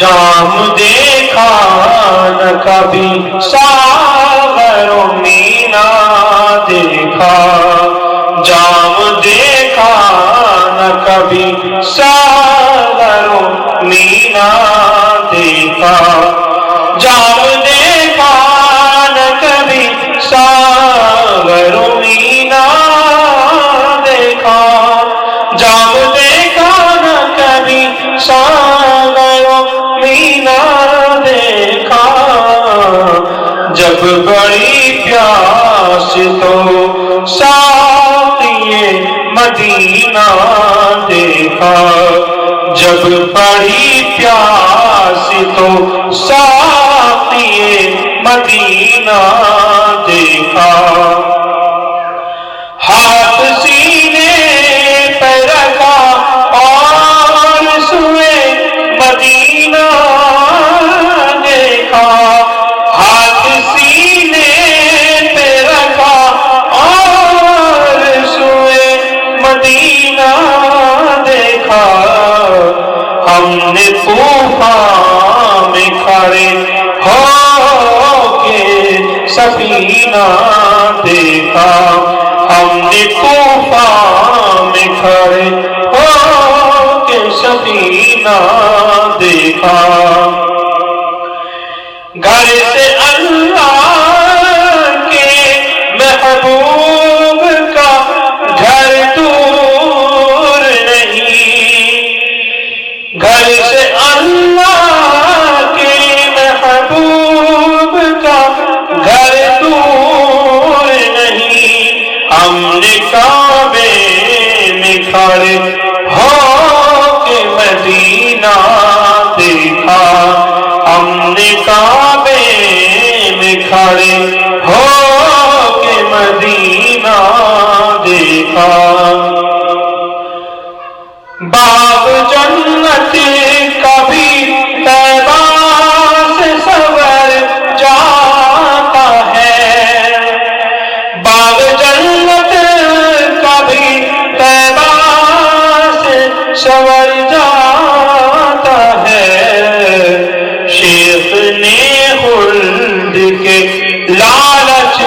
جام دیکھا نہ کبھی ساغر و مینا دیکھا، جام دیکھا نہ کبھی ساغر و مینا دیکھا، جام دیکھا نہ کبھی ساغر و مینا دیکھا، جام دیکھا نہ کبھی ساغر و مینا دیکھا، جب بڑی پیاس تو ساقی مدینہ دیکھا، جب بڑی پیاس تو ساقی مدینہ دیکھا، ہاتھ سینے پہ رکھا اور سوئے مدینہ دیکھا، ہاتھ سینے پہ رکھا اور سوئے مدینہ دیکھا، ہم نے طوفان میں کھڑے ہو کے سفینہ دیکھا، ہم نے طوفان میں کھڑے ہو کے سفینہ دیکھا، گھر سے اللہ کے محبوب کا گھر دور نہیں، گھر سے اللہ کے محبوب کا گھر دور نہیں، ہم نے کعبے میں کھڑے ہو کے مدینہ دیکھا، ہم نے کعبے میں کھڑے ہو کے مدینہ دیکھا، باغ جنت کبھی طیبہ سے سور جاتا ہے، باغ جنت کبھی طیبہ سے سور جاتا ہے، شیخ نے خلد کے لالچ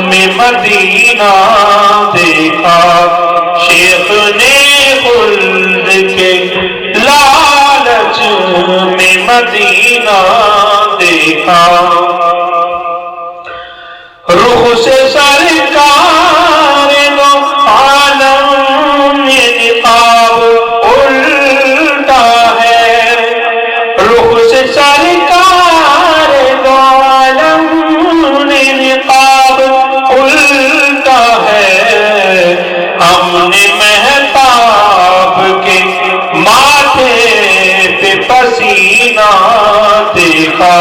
میں مدینہ دیکھا، شیخ نے خلد کے لالچ میں مدینہ دیکھا، رخ سے سرکار دو عالم میں نقاب الٹا ہے، رخ سے سرکار دو عالم میں نقاب الٹا ہے، ہم نے مہتاب کے ماتھے پہ پسینہ دیکھا،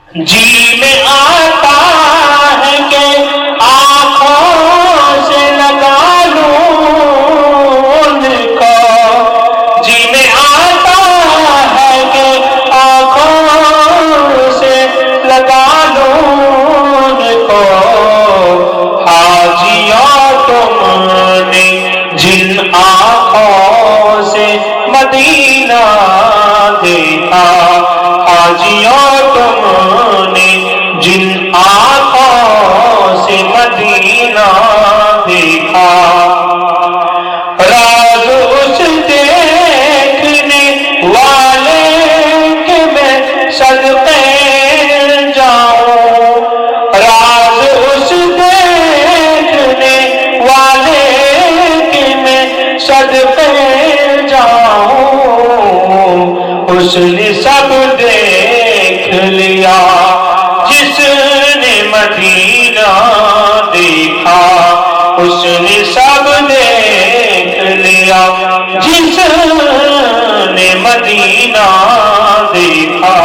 جی میں آتا ہے کہ آنکھوں سے لگا لوں ان کو، جی میں آتا ہے کہ آنکھوں سے لگا لوں ان کو، حاجیوں تم نے جن آنکھوں سے مدینہ دیکھا، حاجیوں تم نے جن آنکھوں سے مدینہ دیکھا، راز اس دیکھنے والے کہ میں صدقے جاؤں، راز اس دیکھنے والے کہ میں صدقے جاؤں، اس نے سب دیکھ لیا جس نے مدینہ دیکھا، اس نے سب دیکھ لیا جس نے مدینہ دیکھا۔